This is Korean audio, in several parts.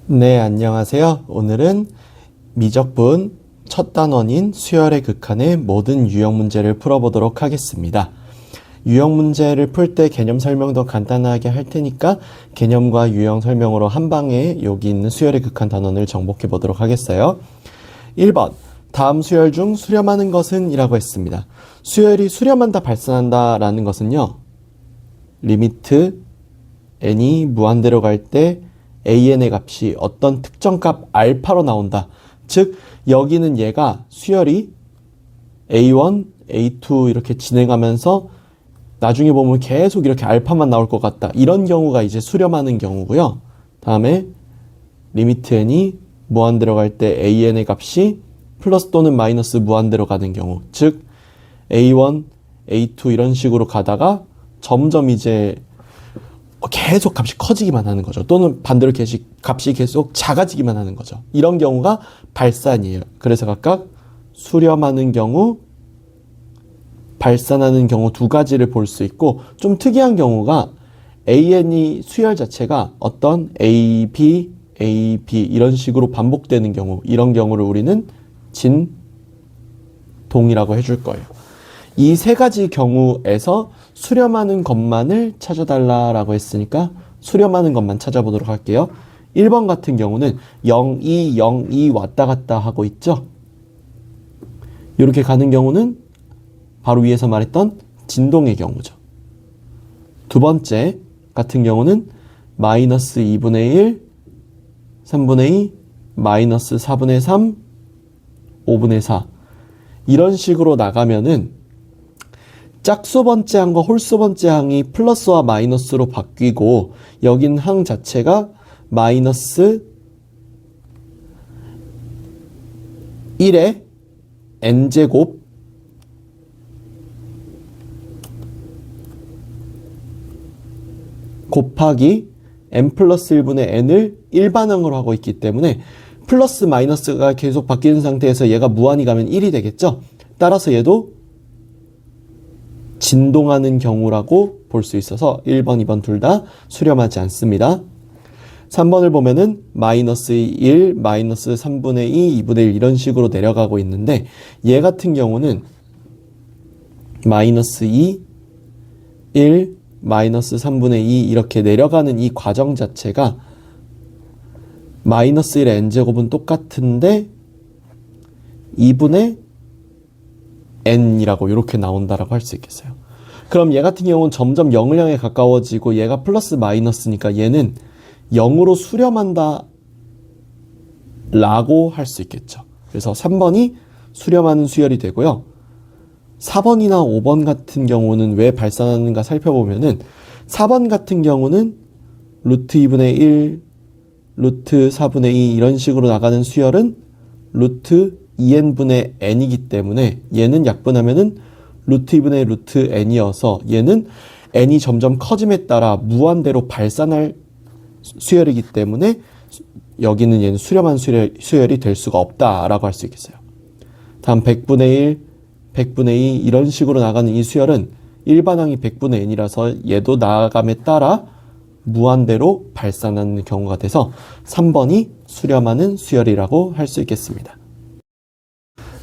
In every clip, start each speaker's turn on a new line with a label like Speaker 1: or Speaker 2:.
Speaker 1: 네, 안녕하세요. 오늘은 미적분 첫 단원인 수열의 극한의 모든 유형 문제를 풀어보도록 하겠습니다. 유형 문제를 풀 때 개념 설명도 간단하게 할 테니까 개념과 유형 설명으로 한 방에 여기 있는 수열의 극한 단원을 정복해 보도록 하겠어요. 1번, 다음 수열 중 수렴하는 것은? 이라고 했습니다. 수열이 수렴한다, 발산한다 라는 것은요, 리미트 n이 무한대로 갈 때 an의 값이 어떤 특정 값 알파로 나온다. 즉 여기는 얘가 수열이 a1, a2 이렇게 진행하면서 나중에 보면 계속 이렇게 알파만 나올 것 같다. 이런 경우가 이제 수렴하는 경우고요. 다음에 리미트 n이 무한대로 갈 때 an의 값이 플러스 또는 마이너스 무한대로 가는 경우, 즉 a1, a2 이런 식으로 가다가 점점 이제 계속 값이 커지기만 하는 거죠. 또는 반대로 값이 계속 작아지기만 하는 거죠. 이런 경우가 발산이에요. 그래서 각각 수렴하는 경우, 발산하는 경우 두 가지를 볼 수 있고, 좀 특이한 경우가 an이 수열 자체가 어떤 a, b, a, b 이런 식으로 반복되는 경우, 이런 경우를 우리는 진동이라고 해줄 거예요. 이 세 가지 경우에서 수렴하는 것만을 찾아달라고 했으니까 수렴하는 것만 찾아보도록 할게요. 1번 같은 경우는 0, 2, 0, 2 왔다 갔다 하고 있죠. 이렇게 가는 경우는 바로 위에서 말했던 진동의 경우죠. 두 번째 같은 경우는 마이너스 2분의 1, 3분의 2, 마이너스 4분의 3, 5분의 4 이런 식으로 나가면은 짝수 번째 항과 홀수 번째 항이 플러스와 마이너스로 바뀌고 여긴 항 자체가 마이너스 1의 n제곱 곱하기 n 플러스 1분의 n을 일반항으로 하고 있기 때문에 플러스 마이너스가 계속 바뀌는 상태에서 얘가 무한히 가면 1이 되겠죠. 따라서 얘도 진동하는 경우라고 볼 수 있어서 1번, 2번 둘 다 수렴하지 않습니다. 3번을 보면은 마이너스 1, 마이너스 3분의 2, 2분의 1 이런 식으로 내려가고 있는데 얘 같은 경우는 마이너스 2, 1, 마이너스 3분의 2 이렇게 내려가는 이 과정 자체가 마이너스 1의 n제곱은 똑같은데 2분의 n이라고 이렇게 나온다라고 할 수 있겠어요. 그럼 얘 같은 경우는 점점 0을 향해 가까워지고 얘가 플러스 마이너스니까 얘는 0으로 수렴한다 라고 할 수 있겠죠. 그래서 3번이 수렴하는 수열이 되고요. 4번이나 5번 같은 경우는 왜 발산하는가 살펴보면은 4번 같은 경우는 루트 2분의 1, 루트 4분의 2 이런 식으로 나가는 수열은 루트 2n분의 n이기 때문에 얘는 약분하면은 루트 2분의 루트 n이어서 얘는 n이 점점 커짐에 따라 무한대로 발산할 수열이기 때문에 여기는 얘는 수렴한 수열이 될 수가 없다라고 할 수 있겠어요. 다음 100분의 1, 100분의 2 이런 식으로 나가는 이 수열은 일반항이 100분의 n이라서 얘도 나아감에 따라 무한대로 발산하는 경우가 돼서 3번이 수렴하는 수열이라고 할 수 있겠습니다.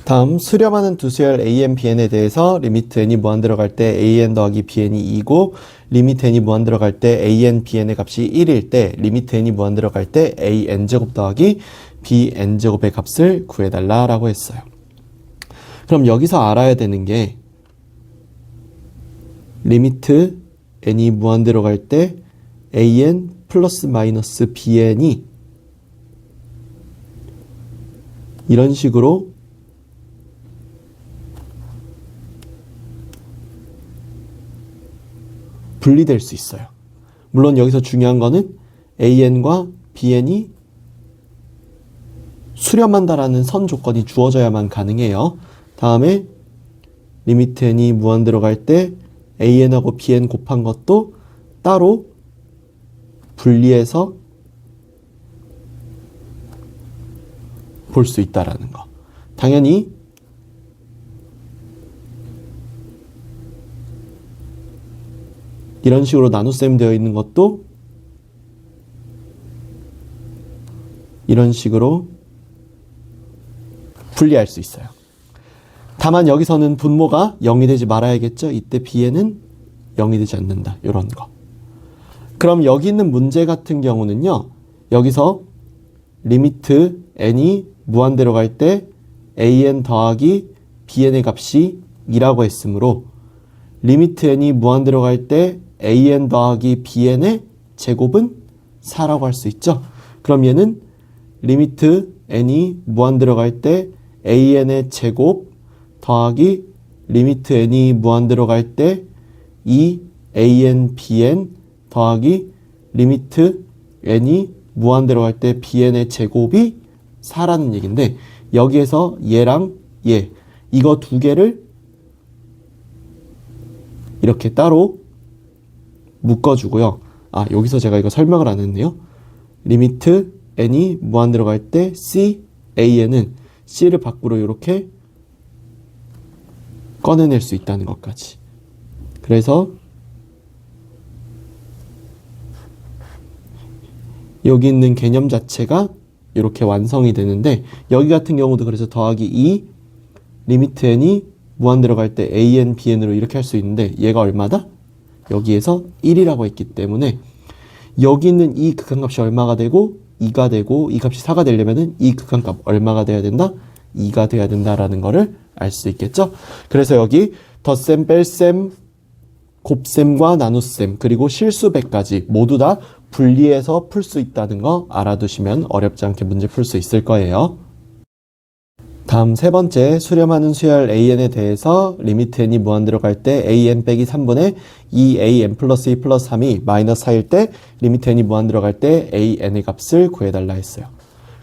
Speaker 1: 다음 수렴하는 두 수열 an, bn에 대해서 리미트 n이 무한대로 갈 때 an 더하기 bn이 2고 리미트 n이 무한대로 갈 때 an, bn의 값이 1일 때 리미트 n이 무한대로 갈 때 an제곱 더하기 bn제곱의 값을 구해달라고 했어요. 그럼 여기서 알아야 되는 게 리미트 n이 무한대로 갈 때 an 플러스 마이너스 bn이 이런 식으로 분리될 수 있어요. 물론 여기서 중요한 거는 an과 bn이 수렴한다라는 선 조건이 주어져야만 가능해요. 다음에 리미트 n이 무한대로 갈 때 an하고 bn 곱한 것도 따로 분리해서 볼 수 있다라는 거. 당연히 이런 식으로 나눗셈 되어 있는 것도 이런 식으로 분리할 수 있어요. 다만 여기서는 분모가 0이 되지 말아야겠죠. 이때 bn은 0이 되지 않는다. 이런 거. 그럼 여기 있는 문제 같은 경우는요. 여기서 리미트 n이 무한대로 갈 때 an 더하기 bn의 값이 2라고 했으므로 리미트 n이 무한대로 갈 때 an 더하기 bn의 제곱은 4라고 할 수 있죠. 그럼 얘는 리미트 n이 무한대로 갈 때 an의 제곱 더하기 리미트 n이 무한대로 갈 때 2an bn 더하기 리미트 n이 무한대로 갈 때 bn의 제곱이 4라는 얘기인데 여기에서 얘랑 얘 이거 두 개를 이렇게 따로 묶어주고요. 아 여기서 제가 이거 설명을 안 했네요. 리미트 n이 무한대로 갈 때 c, an은 c를 밖으로 이렇게 꺼내낼 수 있다는 것까지. 그래서 여기 있는 개념 자체가 이렇게 완성이 되는데 여기 같은 경우도 그래서 더하기 2 리미트 n이 무한대로 갈 때 an, bn으로 이렇게 할 수 있는데 얘가 얼마다? 여기에서 1이라고 했기 때문에 여기 있는 이 극한값이 얼마가 되고 2가 되고 이 값이 4가 되려면은 이 극한값 얼마가 돼야 된다? 2가 돼야 된다라는 거를 알 수 있겠죠? 그래서 여기 덧셈, 뺄셈, 곱셈과 나눗셈 그리고 실수배까지 모두 다 분리해서 풀 수 있다는 거 알아두시면 어렵지 않게 문제 풀 수 있을 거예요. 다음 세 번째 수렴하는 수열 an에 대해서 리미트 n이 무한대로 갈 때 an 빼기 3분의 2an 플러스 2 플러스 3이 마이너스 4일 때 리미트 n이 무한대로 갈 때 an의 값을 구해달라 했어요.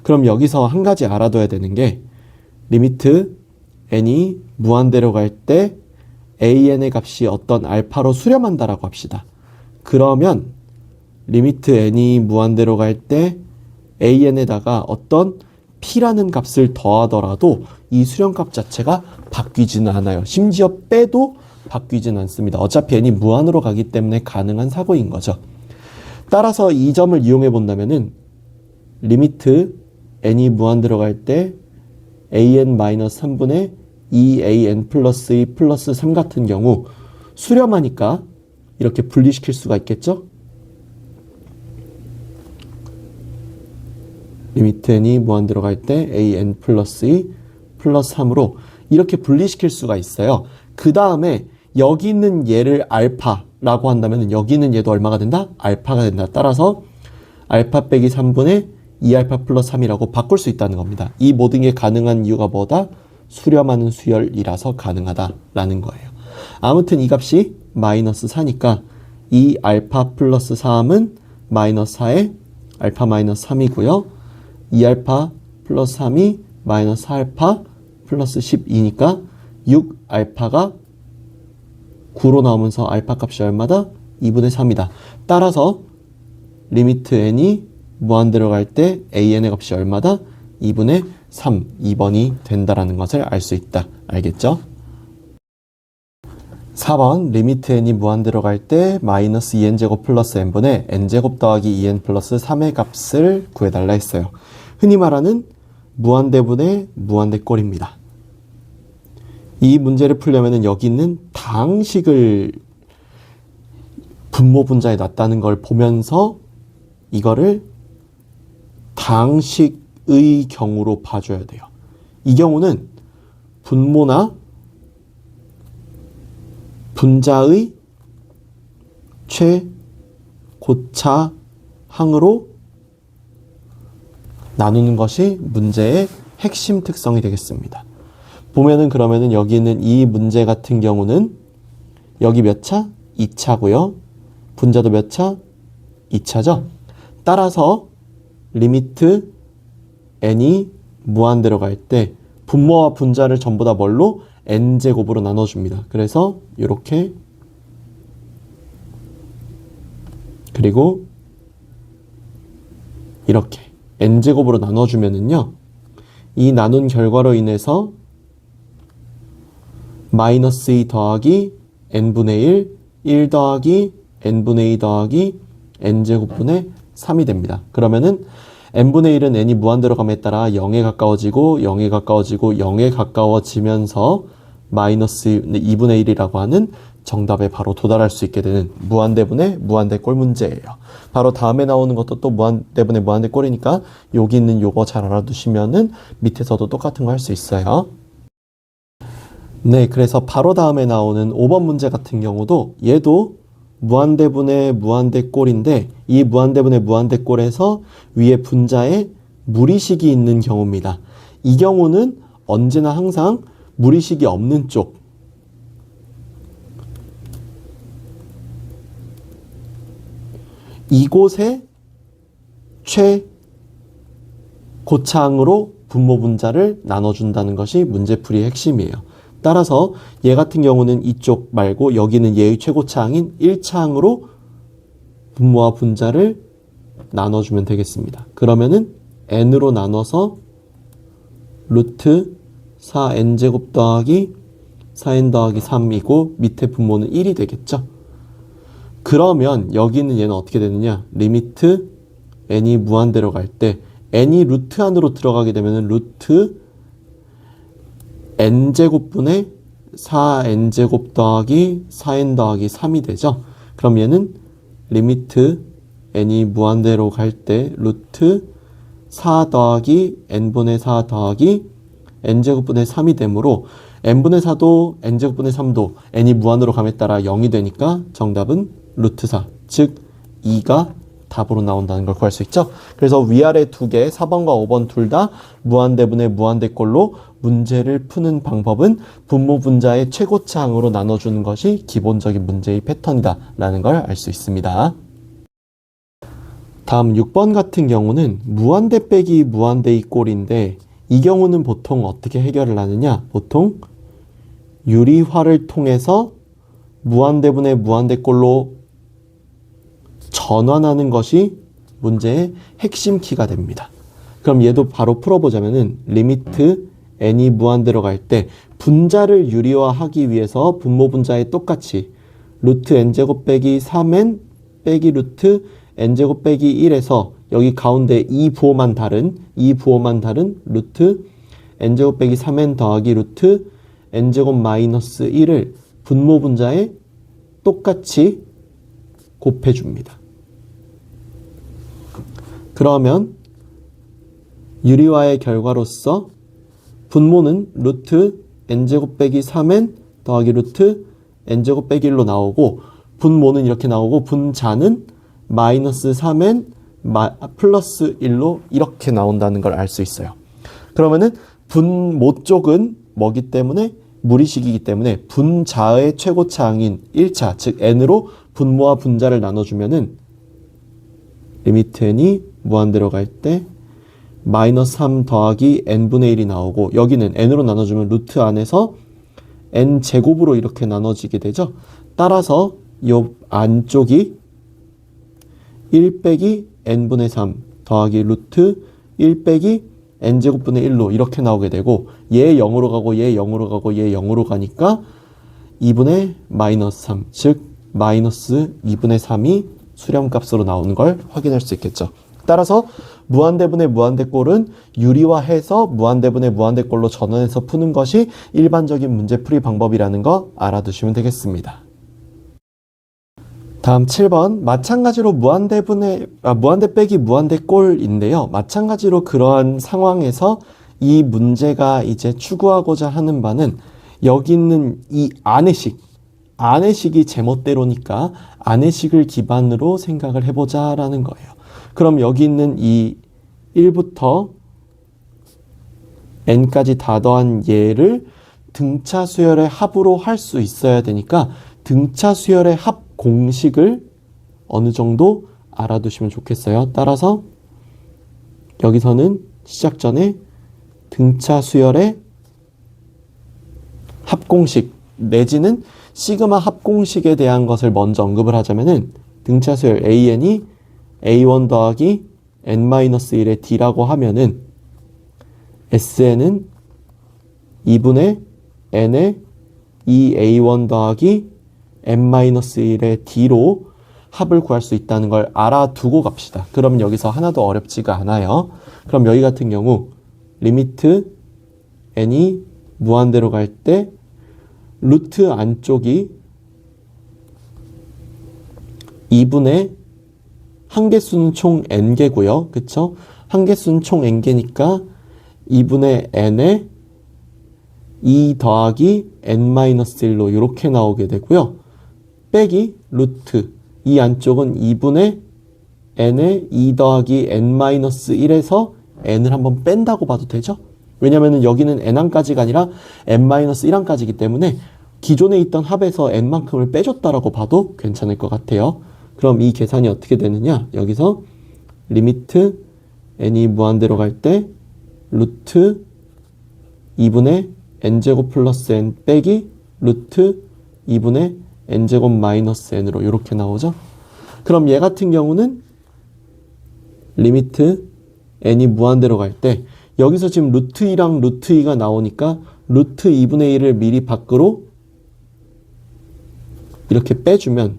Speaker 1: 그럼 여기서 한 가지 알아둬야 되는 게 리미트 n이 무한대로 갈 때 an의 값이 어떤 알파로 수렴한다라고 합시다. 그러면 리미트 n이 무한대로 갈 때 an에다가 어떤 p라는 값을 더하더라도 이 수렴값 자체가 바뀌지는 않아요. 심지어 빼도 바뀌지는 않습니다. 어차피 n이 무한으로 가기 때문에 가능한 사고인 거죠. 따라서 이 점을 이용해 본다면은 리미트 n이 무한대로 갈 때 an-3분의 2an 플러스 2 플러스 3 같은 경우 수렴하니까 이렇게 분리시킬 수가 있겠죠? 리미트 n이 무한대로 갈 때 an 플러스 2 플러스 3으로 이렇게 분리시킬 수가 있어요. 그 다음에 여기 있는 얘를 알파라고 한다면 여기 있는 얘도 얼마가 된다? 알파가 된다. 따라서 알파 빼기 3분의 2알파 플러스 3이라고 바꿀 수 있다는 겁니다. 이 모든 게 가능한 이유가 뭐다? 수렴하는 수열이라서 가능하다라는 거예요. 아무튼 이 값이 마이너스 4니까 이 알파 플러스 3은 마이너스 4에 알파 마이너스 3이고요. 2알파 플러스 3이 마이너스 4알파 플러스 12니까 6알파가 9로 나오면서 알파 값이 얼마다? 2분의 3이다. 따라서 리미트 n이 무한대로 갈 때 an의 값이 얼마다? 2분의 3, 2번이 된다라는 것을 알 수 있다. 알겠죠? 4번 리미트 n이 무한대로 갈 때 마이너스 2n제곱 플러스 n분의 n제곱 더하기 2n 플러스 3의 값을 구해달라 했어요. 흔히 말하는 무한대분의 무한대꼴입니다. 이 문제를 풀려면 여기 있는 다항식을 분모 분자에 놨다는 걸 보면서 이거를 다항식의 경우로 봐줘야 돼요. 이 경우는 분모나 분자의 최고차 항으로 나누는 것이 문제의 핵심 특성이 되겠습니다. 보면은 그러면은 여기 있는 이 문제 같은 경우는 여기 몇 차? 2차고요. 분자도 몇 차? 2차죠. 따라서 리미트 n이 무한대로 갈 때 분모와 분자를 전부 다 뭘로? n제곱으로 나눠줍니다. 그래서 이렇게 그리고 이렇게 n제곱으로 나눠주면은요. 이 나눈 결과로 인해서 마이너스 2 더하기 n분의 1, 1 더하기 n분의 2 더하기 n제곱분의 3이 됩니다. 그러면은 n분의 1은 n이 무한대로 감에 따라 0에 가까워지고 0에 가까워지고 0에 가까워지면서 마이너스 2분의 1이라고 하는 정답에 바로 도달할 수 있게 되는 무한대분의 무한대꼴 문제예요. 바로 다음에 나오는 것도 또 무한대분의 무한대꼴이니까 여기 있는 요거 잘 알아두시면은 밑에서도 똑같은 거 할 수 있어요. 네, 그래서 바로 다음에 나오는 5번 문제 같은 경우도 얘도 무한대분의 무한대꼴인데 이 무한대분의 무한대꼴에서 위에 분자에 무리식이 있는 경우입니다. 이 경우는 언제나 항상 무리식이 없는 쪽, 이곳에 최고차항으로 분모 분자를 나눠준다는 것이 문제풀이의 핵심이에요. 따라서 얘 같은 경우는 이쪽 말고 여기는 얘의 최고차항인 1차항으로 분모와 분자를 나눠주면 되겠습니다. 그러면은 n으로 나눠서 루트 4n제곱 더하기 4n 더하기 3이고 밑에 분모는 1이 되겠죠. 그러면 여기는 얘는 어떻게 되느냐? 리미트 n이 무한대로 갈 때 n이 루트 안으로 들어가게 되면 루트 n제곱분의 4n제곱 더하기 4n 더하기 3이 되죠. 그럼 얘는 리미트 n이 무한대로 갈 때 루트 4 더하기 n분의 4 더하기 n제곱분의 3이 되므로 n분의 4도 n제곱분의 3도 n이 무한으로 감에 따라 0이 되니까 정답은 루트 4, 즉 2가 답으로 나온다는 걸 구할 수 있죠. 그래서 위아래 두 개, 4번과 5번 둘 다 무한대분의 무한대꼴로 문제를 푸는 방법은 분모 분자의 최고차항으로 나눠주는 것이 기본적인 문제의 패턴이다 라는 걸 알 수 있습니다. 다음 6번 같은 경우는 무한대 빼기 무한대의 꼴인데 이 경우는 보통 어떻게 해결을 하느냐? 보통 유리화를 통해서 무한대분의 무한대꼴로 전환하는 것이 문제의 핵심 키가 됩니다. 그럼 얘도 바로 풀어보자면은 리미트 n이 무한대로 갈 때 분자를 유리화하기 위해서 분모 분자에 똑같이 루트 n제곱 빼기 3n 빼기 루트 n제곱 빼기 1에서 여기 가운데 이 부호만 다른 루트 n제곱 빼기 3n 더하기 루트 n제곱 마이너스 1을 분모 분자에 똑같이 곱해줍니다. 그러면 유리화의 결과로서 분모는 루트 n제곱 빼기 3n 더하기 루트 n제곱 빼기 1로 나오고 분모는 이렇게 나오고 분자는 마이너스 3n 플러스 1로 이렇게 나온다는 걸 알 수 있어요. 그러면은 분모 쪽은 뭐기 때문에 무리식이기 때문에 분자의 최고차항인 1차 즉 n으로 분모와 분자를 나눠주면은 리미트 n이 무한대로 갈 때 마이너스 3 더하기 n분의 1이 나오고 여기는 n으로 나눠주면 루트 안에서 n제곱으로 이렇게 나눠지게 되죠. 따라서 이 안쪽이 1 빼기 n분의 3 더하기 루트 1 빼기 n제곱분의 1로 이렇게 나오게 되고 얘 0으로 가고 얘 0으로 가고 얘 0으로 가니까 2분의 마이너스 3 즉 마이너스 2분의 3이 수렴값으로 나오는 걸 확인할 수 있겠죠. 따라서 무한대분의 무한대꼴은 유리화해서 무한대분의 무한대꼴로 전환해서 푸는 것이 일반적인 문제풀이 방법이라는 거 알아두시면 되겠습니다. 다음 7번 마찬가지로 무한대 빼기 무한대꼴인데요. 마찬가지로 그러한 상황에서 이 문제가 이제 추구하고자 하는 바는 여기 있는 이 안의식이 제멋대로니까 안의식을 기반으로 생각을 해보자 라는 거예요. 그럼 여기 있는 이 1부터 n까지 다 더한 얘를 등차 수열의 합으로 할 수 있어야 되니까 등차 수열의 합 공식을 어느 정도 알아두시면 좋겠어요. 따라서 여기서는 시작 전에 등차 수열의 합공식 내지는 시그마 합공식에 대한 것을 먼저 언급을 하자면은 등차 수열 an이 a1 더하기 n-1의 d라고 하면은 sn은 2분의 n의 2a1 더하기 n-1의 d로 합을 구할 수 있다는 걸 알아두고 갑시다. 그러면 여기서 하나도 어렵지가 않아요. 그럼 여기 같은 경우 리미트 n이 무한대로 갈 때 루트 안쪽이 2분의 한개수는 총 n개고요. 그쵸? 한개수는 총 n개니까 2분의 n에 2 더하기 n-1로 이렇게 나오게 되고요. 빼기 루트 이 안쪽은 2분의 n에 2 더하기 n-1에서 n을 한번 뺀다고 봐도 되죠? 왜냐면은 여기는 n항까지가 아니라 n-1항까지이기 때문에 기존에 있던 합에서 n만큼을 빼줬다라고 봐도 괜찮을 것 같아요. 그럼 이 계산이 어떻게 되느냐? 여기서 리미트 n이 무한대로 갈 때 루트 2분의 n제곱 플러스 n 빼기 루트 2분의 n제곱 마이너스 n으로 이렇게 나오죠. 그럼 얘 같은 경우는 리미트 n이 무한대로 갈 때 여기서 지금 루트 2랑 루트 2가 나오니까 루트 2분의 1을 미리 밖으로 이렇게 빼주면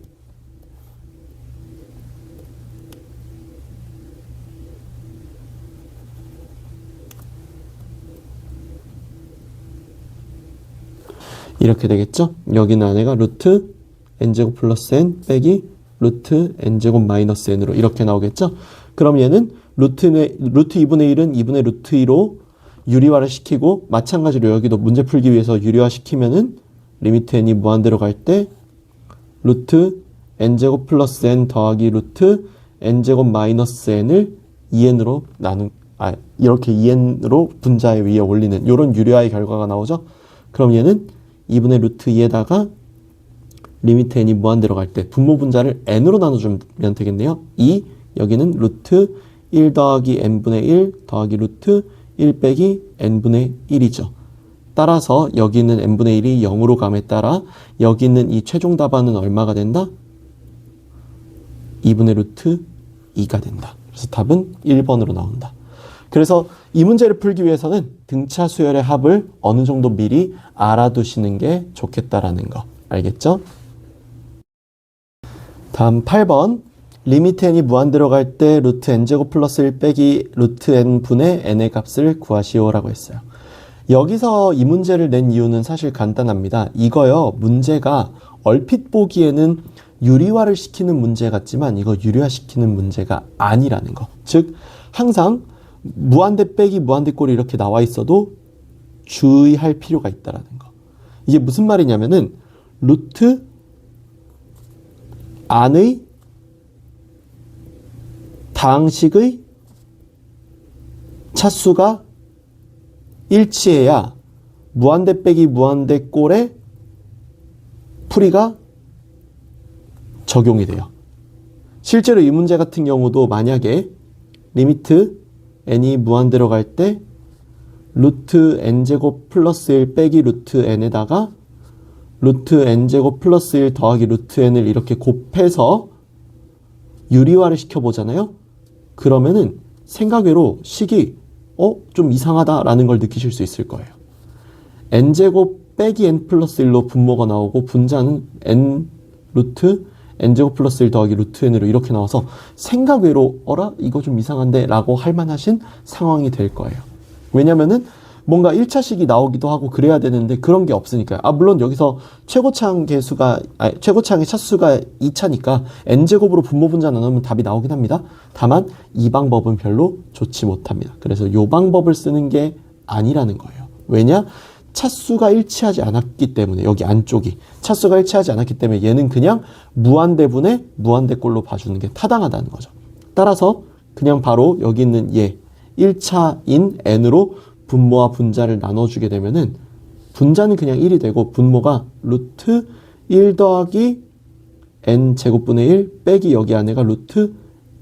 Speaker 1: 이렇게 되겠죠? 여기는 안에가 루트 n제곱 플러스 n 빼기 루트 n제곱 마이너스 n으로 이렇게 나오겠죠? 그럼 얘는 루트 2분의 1은 2분의 루트 2로 유리화를 시키고 마찬가지로 여기도 문제 풀기 위해서 유리화 시키면은 리미트 n이 무한대로 갈 때 루트 n제곱 플러스 n 더하기 루트 n제곱 마이너스 n을 2n으로 이렇게 2n으로 분자에 위에 올리는 이런 유리화의 결과가 나오죠? 그럼 얘는 2분의 루트 2에다가 리미트 n이 무한대로 갈 때 분모 분자를 n으로 나눠주면 되겠네요. 2, 여기는 루트 1 더하기 n분의 1 더하기 루트 1 빼기 n분의 1이죠. 따라서 여기 있는 n분의 1이 0으로 감에 따라 여기 있는 이 최종 답안은 얼마가 된다? 2분의 루트 2가 된다. 그래서 답은 1번으로 나온다. 그래서 이 문제를 풀기 위해서는 등차 수열의 합을 어느 정도 미리 알아두시는 게 좋겠다라는 거. 알겠죠? 다음 8번. 리미트 n이 무한대로 갈 때 루트 n제곱 플러스 1 빼기 루트 n분의 n의 값을 구하시오라고 했어요. 여기서 이 문제를 낸 이유는 사실 간단합니다. 이거요. 문제가 얼핏 보기에는 유리화를 시키는 문제 같지만 이거 유리화시키는 문제가 아니라는 거. 즉 항상 무한대 빼기 무한대 꼴이 이렇게 나와 있어도 주의할 필요가 있다라는 거. 이게 무슨 말이냐면은 루트 안의 다항식의 차수가 일치해야 무한대 빼기 무한대 꼴의 풀이가 적용이 돼요. 실제로 이 문제 같은 경우도 만약에 리미트 n이 무한대로 갈 때 루트 n제곱 플러스 1 빼기 루트 n에다가 루트 n제곱 플러스 1 더하기 루트 n을 이렇게 곱해서 유리화를 시켜보잖아요. 그러면은 생각외로 식이 좀 이상하다라는 걸 느끼실 수 있을 거예요. n제곱 빼기 n 플러스 1로 분모가 나오고 분자는 n 루트 n제곱 플러스 1 더하기 루트 n으로 이렇게 나와서 생각외로 이거 좀 이상한데 라고 할 만하신 상황이 될 거예요. 왜냐면은 뭔가 1차식이 나오기도 하고 그래야 되는데 그런 게 없으니까요. 물론 여기서 최고차의 차수가 2차니까 n제곱으로 분모 분자 나누면 답이 나오긴 합니다. 다만 이 방법은 별로 좋지 못합니다. 그래서 이 방법을 쓰는 게 아니라는 거예요. 왜냐? 차수가 일치하지 않았기 때문에 여기 안쪽이 차수가 일치하지 않았기 때문에 얘는 그냥 무한대분의 무한대꼴로 봐주는 게 타당하다는 거죠. 따라서 그냥 바로 여기 있는 얘 1차인 n으로 분모와 분자를 나눠주게 되면은 분자는 그냥 1이 되고 분모가 루트 1 더하기 n 제곱분의 1 빼기 여기 안에가 루트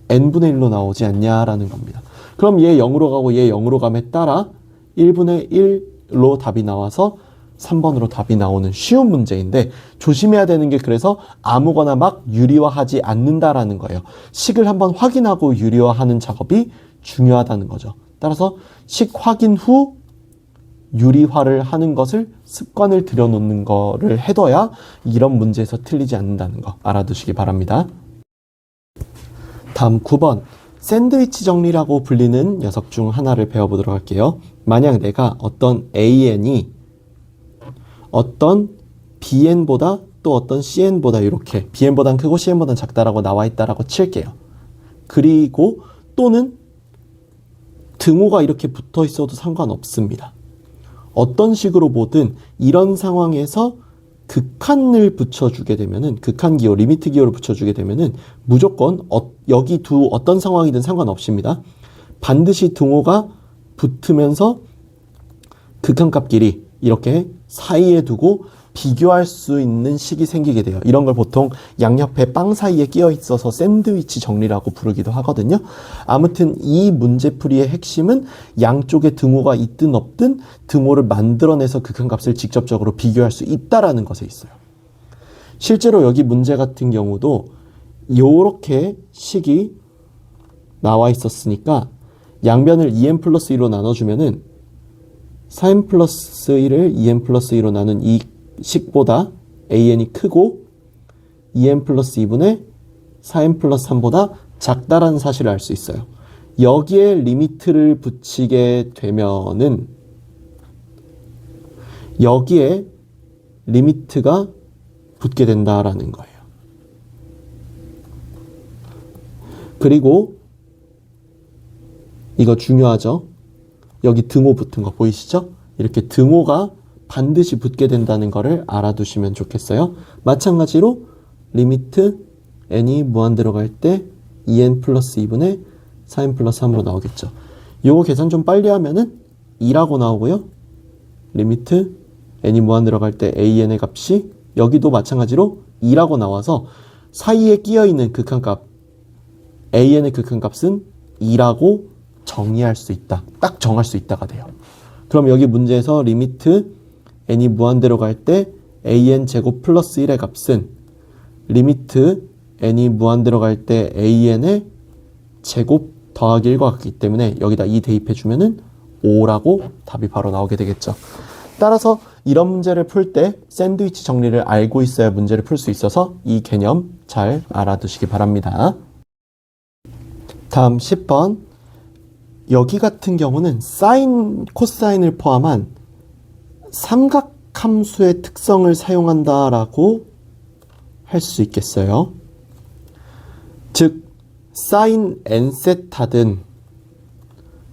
Speaker 1: n분의 1로 나오지 않냐라는 겁니다. 그럼 얘 0으로 가고 얘 0으로 감에 따라 1분의 1로 답이 나와서 3번으로 답이 나오는 쉬운 문제인데 조심해야 되는 게 그래서 아무거나 막 유리화하지 않는다라는 거예요. 식을 한번 확인하고 유리화하는 작업이 중요하다는 거죠. 따라서 식 확인 후 유리화를 하는 것을 습관을 들여놓는 거를 해둬야 이런 문제에서 틀리지 않는다는 거 알아두시기 바랍니다. 다음 9번. 샌드위치 정리라고 불리는 녀석 중 하나를 배워보도록 할게요. 만약 내가 어떤 AN이 어떤 BN보다 또 어떤 CN보다 이렇게 BN보단 크고 CN보단 작다라고 나와 있다라고 칠게요. 그리고 또는 등호가 이렇게 붙어 있어도 상관없습니다. 어떤 식으로 보든 이런 상황에서 극한을 붙여주게 되면은, 극한 기호, 리미트 기호를 붙여주게 되면은 무조건 여기 두 어떤 상황이든 상관없습니다. 반드시 등호가 붙으면서 극한값끼리 이렇게 사이에 두고 비교할 수 있는 식이 생기게 돼요. 이런 걸 보통 양옆에 빵 사이에 끼어 있어서 샌드위치 정리라고 부르기도 하거든요. 아무튼 이 문제풀이의 핵심은 양쪽에 등호가 있든 없든 등호를 만들어내서 극한값을 직접적으로 비교할 수 있다라는 것에 있어요. 실제로 여기 문제 같은 경우도 요렇게 식이 나와 있었으니까 양변을 2n 플러스 1로 나눠주면은 4n 플러스 1을 2n 플러스 2로 나눈 이 식보다 an이 크고 2n 플러스 2분의 4n 플러스 3보다 작다라는 사실을 알 수 있어요. 여기에 리미트를 붙이게 되면은 여기에 리미트가 붙게 된다라는 거예요. 그리고 이거 중요하죠? 여기 등호 붙은 거 보이시죠? 이렇게 등호가 반드시 붙게 된다는 거를 알아두시면 좋겠어요. 마찬가지로 리미트 n이 무한대로 갈 때 2n 플러스 2분의 4n 플러스 3으로 나오겠죠. 요거 계산 좀 빨리 하면은 2라고 나오고요. 리미트 n이 무한대로 갈 때 an의 값이 여기도 마찬가지로 2라고 나와서 사이에 끼어있는 극한값 an의 극한값은 2라고 정의할 수 있다. 딱 정할 수 있다가 돼요. 그럼 여기 문제에서 리미트 n이 무한대로 갈 때 an 제곱 플러스 1의 값은 리미트 n이 무한대로 갈 때 an의 제곱 더하기 1과 같기 때문에 여기다 2 대입해주면은 5라고 답이 바로 나오게 되겠죠. 따라서 이런 문제를 풀 때 샌드위치 정리를 알고 있어야 문제를 풀 수 있어서 이 개념 잘 알아두시기 바랍니다. 다음 10번. 여기 같은 경우는 사인, 코사인을 포함한 삼각함수의 특성을 사용한다라고 할 수 있겠어요. 즉, 사인 n세타든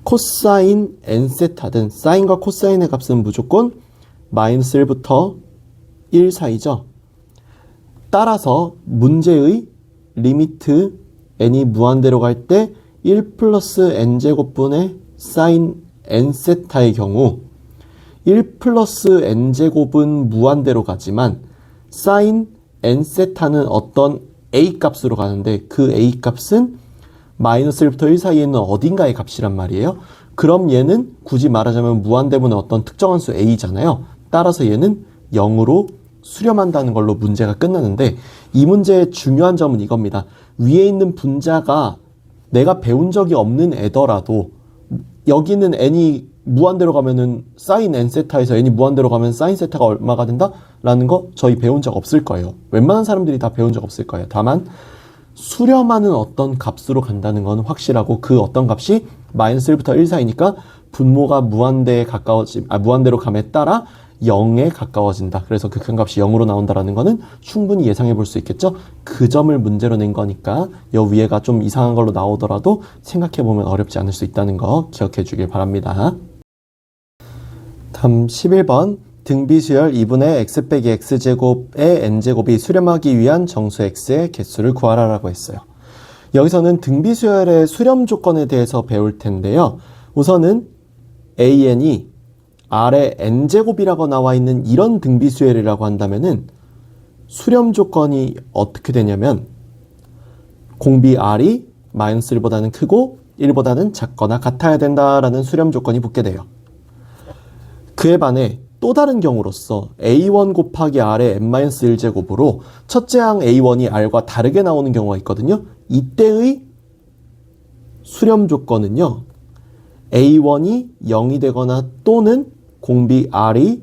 Speaker 1: 코사인 n세타든 사인과 코사인의 값은 무조건 마이너스 1부터 1 사이죠. 따라서 문제의 리미트 n이 무한대로 갈 때 1 플러스 n제곱분의 사인 n세타의 경우 1 플러스 n제곱은 무한대로 가지만 사인 n세타는 어떤 a 값으로 가는데 그 a 값은 마이너스 1부터 1 사이에 있는 어딘가의 값이란 말이에요. 그럼 얘는 굳이 말하자면 무한대분의 어떤 특정한 수 a잖아요. 따라서 얘는 0으로 수렴한다는 걸로 문제가 끝나는데 이 문제의 중요한 점은 이겁니다. 위에 있는 분자가 내가 배운 적이 없는 애더라도 여기는 n이 무한대로 가면은 사인 n세타에서 n이 무한대로 가면 사인 세타가 얼마가 된다? 라는 거 저희 배운 적 없을 거예요. 웬만한 사람들이 다 배운 적 없을 거예요. 다만 수렴하는 어떤 값으로 간다는 건 확실하고 그 어떤 값이 마이너스 1부터 1 사이니까 분모가 무한대로 감에 따라 0에 가까워진다. 그래서 극한값이 0으로 나온다라는 거는 충분히 예상해 볼 수 있겠죠. 그 점을 문제로 낸 거니까 여 위에가 좀 이상한 걸로 나오더라도 생각해 보면 어렵지 않을 수 있다는 거 기억해 주길 바랍니다. 다음 11번. 등비수열 2분의 x 빼기 x제곱의 n제곱이 수렴하기 위한 정수 x의 개수를 구하라라고 했어요. 여기서는 등비수열의 수렴 조건에 대해서 배울 텐데요. 우선은 an이 R에 n제곱이라고 나와 있는 이런 등비수열이라고 한다면은 수렴 조건이 어떻게 되냐면 공비 R이 마이너스 1보다는 크고 1보다는 작거나 같아야 된다라는 수렴 조건이 붙게 돼요. 그에 반해 또 다른 경우로서 A1 곱하기 R의 n-1제곱으로 첫째 항 A1이 R과 다르게 나오는 경우가 있거든요. 이때의 수렴 조건은요. A1이 0이 되거나 또는 공비 R이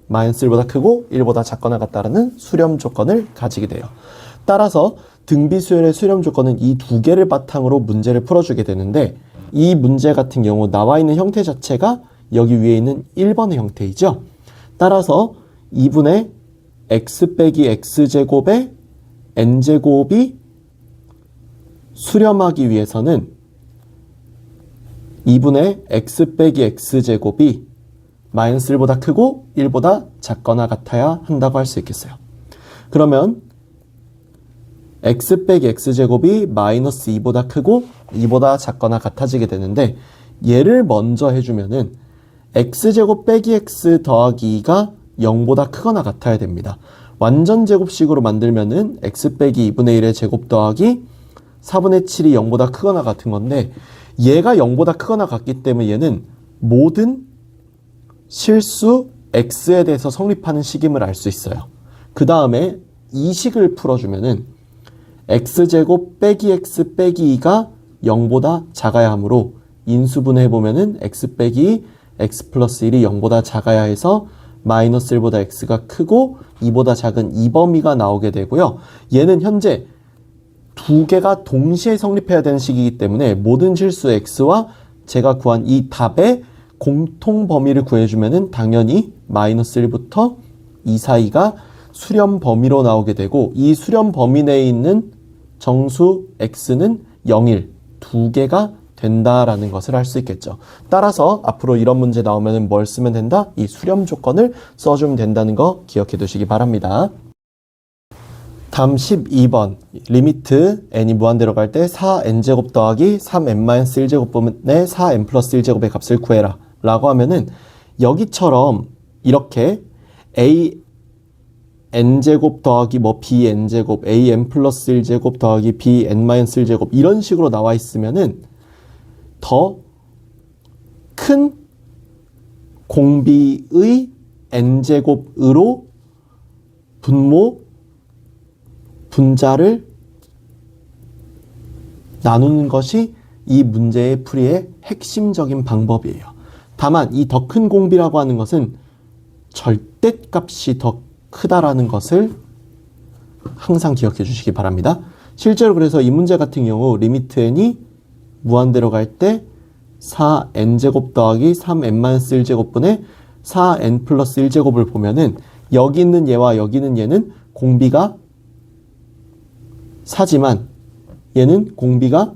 Speaker 1: 마이너스 1보다 크고 1보다 작거나 같다라는 수렴 조건을 가지게 돼요. 따라서 등비수열의 수렴 조건은 이 두 개를 바탕으로 문제를 풀어주게 되는데 이 문제 같은 경우 나와 있는 형태 자체가 여기 위에 있는 1번의 형태이죠. 따라서 2분의 x 빼기 x제곱의 n제곱이 수렴하기 위해서는 2분의 x 빼기 x제곱이 마이너스 1보다 크고 1보다 작거나 같아야 한다고 할 수 있겠어요. 그러면 x 빼기 x제곱이 마이너스 2보다 크고 2보다 작거나 같아지게 되는데 얘를 먼저 해주면은 x제곱 빼기 x 더하기 2가 0보다 크거나 같아야 됩니다. 완전 제곱식으로 만들면은 x 빼기 2분의 1의 제곱 더하기 4분의 7이 0보다 크거나 같은 건데 얘가 0보다 크거나 같기 때문에 얘는 모든 실수 x에 대해서 성립하는 식임을 알 수 있어요. 그 다음에 이 식을 풀어주면은 x제곱 빼기 x 빼기 2가 0보다 작아야 하므로 인수분해 해보면은 x 빼기 x 플러스 1이 0보다 작아야 해서 마이너스 1보다 x가 크고 2보다 작은 이 범위가 나오게 되고요. 얘는 현재 두 개가 동시에 성립해야 되는 식이기 때문에 모든 실수 x와 제가 구한 이 답의 공통 범위를 구해주면은 당연히 마이너스 1부터 2 사이가 수렴 범위로 나오게 되고 이 수렴 범위 내에 있는 정수 x는 0, 1 두 개가 된다라는 것을 알 수 있겠죠. 따라서 앞으로 이런 문제 나오면 뭘 쓰면 된다? 이 수렴 조건을 써주면 된다는 거 기억해 두시기 바랍니다. 다음 12번 리미트 n이 무한대로 갈 때 4n제곱 더하기 3n-1제곱분의 4n 플러스 1제곱의 값을 구해라 라고 하면은 여기처럼 이렇게 n제곱 더하기 bn제곱 an 플러스 1제곱 더하기 bn-1제곱 이런 식으로 나와 있으면은 더 큰 공비의 n제곱으로 분모 분자를 나누는 것이 이 문제의 풀이의 핵심적인 방법이에요. 다만 이 더 큰 공비라고 하는 것은 절대값이 더 크다라는 것을 항상 기억해 주시기 바랍니다. 실제로 그래서 이 문제 같은 경우 리미트 n이 무한대로 갈 때 4n제곱 더하기 3n-1제곱분의 4n 플러스 1제곱을 보면은 여기 있는 얘와 여기 있는 얘는 공비가 4지만 얘는 공비가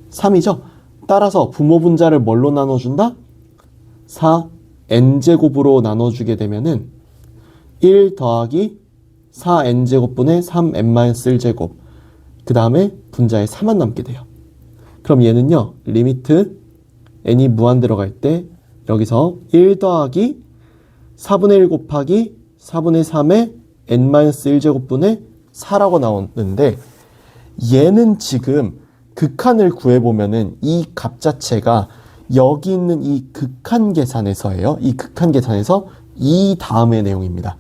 Speaker 1: 3이죠. 따라서 부모 분자를 뭘로 나눠준다? 4n제곱으로 나눠주게 되면은 1 더하기 4n제곱분의 3n-1제곱 그 다음에 분자에 4만 남게 돼요. 그럼 얘는요. 리미트 n이 무한대로 갈 때 여기서 1 더하기 4분의 1 곱하기 4분의 3의 n-1제곱분의 4라고 나오는데 얘는 지금 극한을 구해보면은 이 값 자체가 여기 있는 이 극한 계산에서예요. 이 극한 계산에서 이 다음의 내용입니다.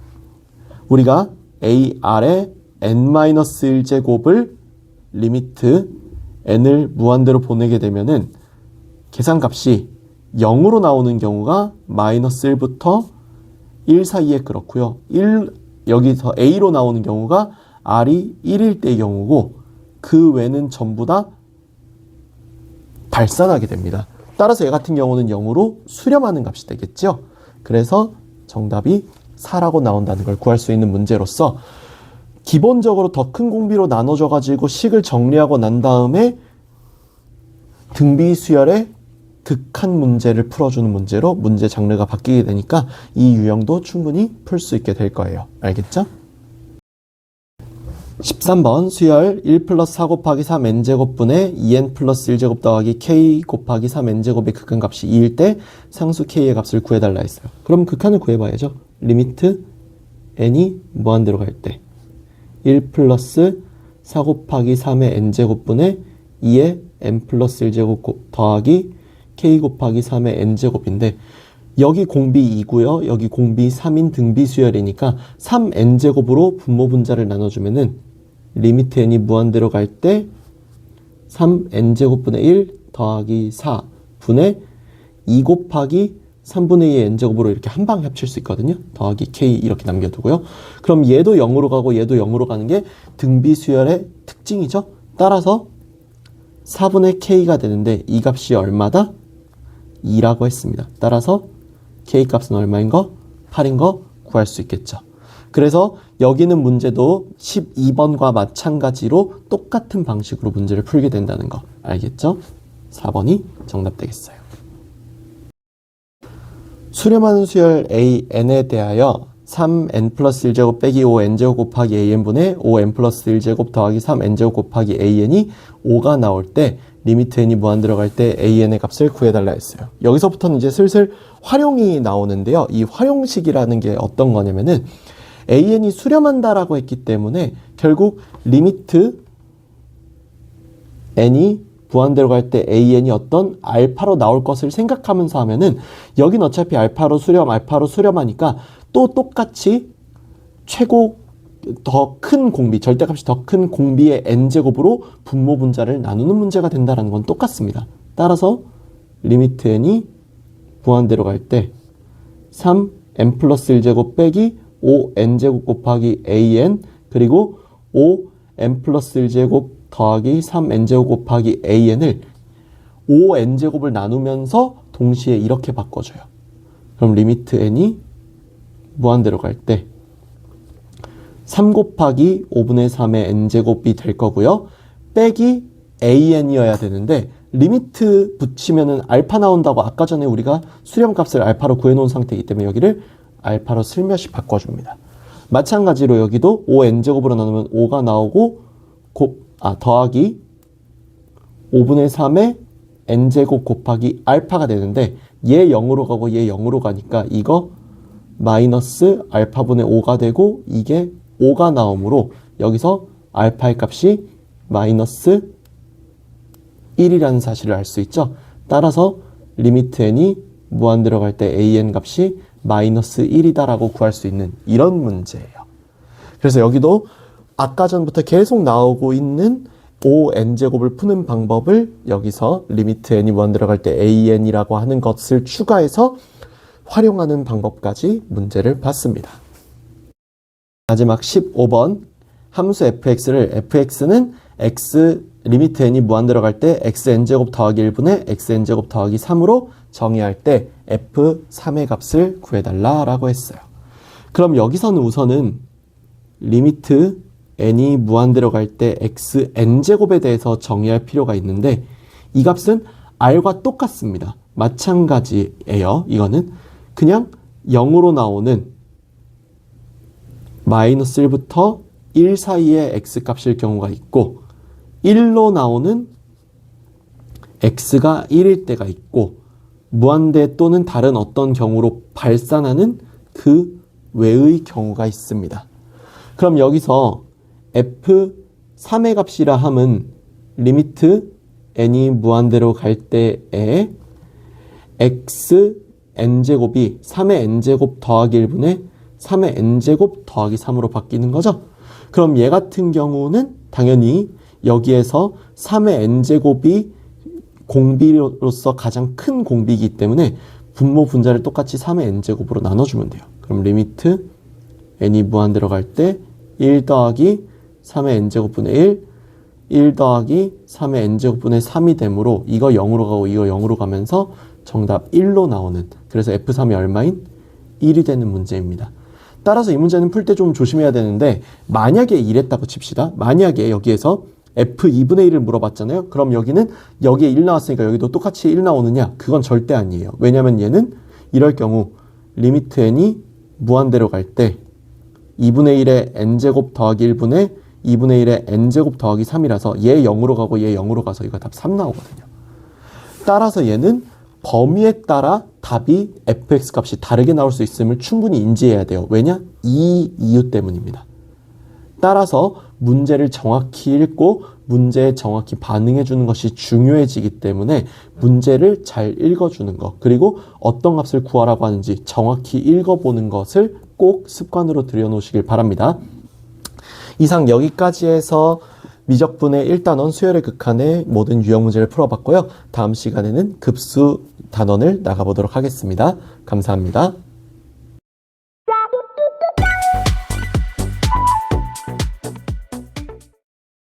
Speaker 1: 우리가 AR의 n-1제곱을 리미트 n을 무한대로 보내게 되면은 계산값이 0으로 나오는 경우가 마이너스 1부터 1 사이에 그렇고요. 여기서 A로 나오는 경우가 R이 1일 때의 경우고 그 외는 전부 다 발산하게 됩니다. 따라서 얘 같은 경우는 0으로 수렴하는 값이 되겠죠. 그래서 정답이 4라고 나온다는 걸 구할 수 있는 문제로서 기본적으로 더 큰 공비로 나눠져 가지고 식을 정리하고 난 다음에 등비수열의 극한 문제를 풀어주는 문제로 문제 장르가 바뀌게 되니까 이 유형도 충분히 풀 수 있게 될 거예요. 알겠죠? 13번 수열 1 플러스 4 곱하기 3n제곱분의 2n 플러스 1제곱 더하기 k 곱하기 3n제곱의 극한값이 2일 때 상수 k의 값을 구해달라 했어요. 그럼 극한을 구해봐야죠. 리미트 n이 무한대로 갈 때 1 플러스 4 곱하기 3의 n제곱분의 2의 n 플러스 1제곱 더하기 k 곱하기 3의 n제곱인데 여기 공비 2고요. 여기 공비 3인 등비수열이니까 3n제곱으로 분모 분자를 나눠주면은 리미트 n이 무한대로 갈 때 3n제곱분의 1 더하기 4 분의 2 곱하기 3분의 2의 n제곱으로 이렇게 한 방에 합칠 수 있거든요. 더하기 k 이렇게 남겨두고요. 그럼 얘도 0으로 가고 얘도 0으로 가는 게 등비수열의 특징이죠. 따라서 4분의 k가 되는데 이 값이 얼마다? 2라고 했습니다. 따라서 k 값은 얼마인 거? 8인 거 구할 수 있겠죠. 그래서 여기는 문제도 12번과 마찬가지로 똑같은 방식으로 문제를 풀게 된다는 거 알겠죠? 4번이 정답 되겠어요. 수렴하는 수열 AN에 대하여 3n 플러스 1제곱 빼기 5n제곱 곱하기 an분의 5n 플러스 1제곱 더하기 3n제곱 곱하기 an이 5가 나올 때 리미트 n이 무한 들어갈 때 an의 값을 구해달라 했어요. 여기서부터는 이제 슬슬 활용이 나오는데요. 이 활용식이라는 게 어떤 거냐면은 an이 수렴한다라고 했기 때문에 결국 리미트 n이 무한대로 갈 때 an이 어떤 알파로 나올 것을 생각하면서 하면은 여긴 어차피 알파로 수렴하니까 또 똑같이 최고 더 큰 공비, 절대값이 더 큰 공비의 n제곱으로 분모 분자를 나누는 문제가 된다는 건 똑같습니다. 따라서 리미트 n이 무한대로 갈 때 3n 플러스 1제곱 빼기 5n제곱 곱하기 an 그리고 5n 플러스 1제곱 더하기 3n제곱 곱하기 an을 5n제곱을 나누면서 동시에 이렇게 바꿔줘요. 그럼 리미트 n이 무한대로 갈 때 3 곱하기 5분의 3의 n제곱이 될 거고요. 빼기 an이어야 되는데 리미트 붙이면은 알파 나온다고 아까 전에 우리가 수렴값을 알파로 구해놓은 상태이기 때문에 여기를 알파로 슬며시 바꿔줍니다. 마찬가지로 여기도 5n제곱으로 나누면 5가 나오고 더하기 5분의 3의 n제곱 곱하기 알파가 되는데 얘 0으로 가고 얘 0으로 가니까 이거 마이너스 알파분의 5가 되고 이게 5가 나오므로 여기서 알파의 값이 마이너스 1이라는 사실을 알 수 있죠. 따라서 리미트 n이 무한대로 갈 때 an 값이 마이너스 1이다라고 구할 수 있는 이런 문제예요. 그래서 여기도 아까 전부터 계속 나오고 있는 5n제곱을 푸는 방법을 여기서 리미트 n이 무한대로 갈 때 an이라고 하는 것을 추가해서 활용하는 방법까지 문제를 봤습니다. 마지막 15번 함수 fx를 fx는 x 리미트 n이 무한대로 갈 때 xn제곱 더하기 1분의 xn제곱 더하기 3으로 정의할 때 f3의 값을 구해달라라고 했어요. 그럼 여기서는 우선은 리미트 n이 무한대로 갈 때 xn제곱에 대해서 정의할 필요가 있는데 이 값은 r과 똑같습니다. 마찬가지예요. 이거는 그냥 0으로 나오는 마이너스 1부터 1 사이의 x값일 경우가 있고 1로 나오는 x가 1일 때가 있고 무한대 또는 다른 어떤 경우로 발산하는 그 외의 경우가 있습니다. 그럼 여기서 f3의 값이라 함은 리미트 n이 무한대로 갈 때에 xn제곱이 3의 n제곱 더하기 1분의 3의 n제곱 더하기 3으로 바뀌는 거죠. 그럼 얘 같은 경우는 당연히 여기에서 3의 n제곱이 공비로서 가장 큰 공비이기 때문에 분모 분자를 똑같이 3의 n제곱으로 나눠주면 돼요. 그럼 리미트 n이 무한대로 갈 때 1 더하기 3의 n제곱분의 1 더하기 3의 n제곱분의 3이 되므로 이거 0으로 가고 이거 0으로 가면서 정답 1로 나오는, 그래서 F3이 얼마인? 1이 되는 문제입니다. 따라서 이 문제는 풀 때 좀 조심해야 되는데 만약에 이랬다고 칩시다. 만약에 여기에서 F2분의 1을 물어봤잖아요. 그럼 여기는 여기에 1 나왔으니까 여기도 똑같이 1 나오느냐? 그건 절대 아니에요. 왜냐면 얘는 이럴 경우 리미트 n이 무한대로 갈 때 2분의 1의 n제곱 더하기 1분의 2분의 1의 n제곱 더하기 3이라서 얘 0으로 가고 얘 0으로 가서 이거 답 3 나오거든요. 따라서 얘는 범위에 따라 답이 fx 값이 다르게 나올 수 있음을 충분히 인지해야 돼요. 왜냐? 이 이유 때문입니다. 따라서 문제를 정확히 읽고 문제에 정확히 반응해 주는 것이 중요해지기 때문에 문제를 잘 읽어주는 것, 그리고 어떤 값을 구하라고 하는지 정확히 읽어보는 것을 꼭 습관으로 들여놓으시길 바랍니다. 이상 여기까지 해서 미적분의 1단원 수열의 극한의 모든 유형 문제를 풀어봤고요. 다음 시간에는 급수 단원을 나가보도록 하겠습니다. 감사합니다.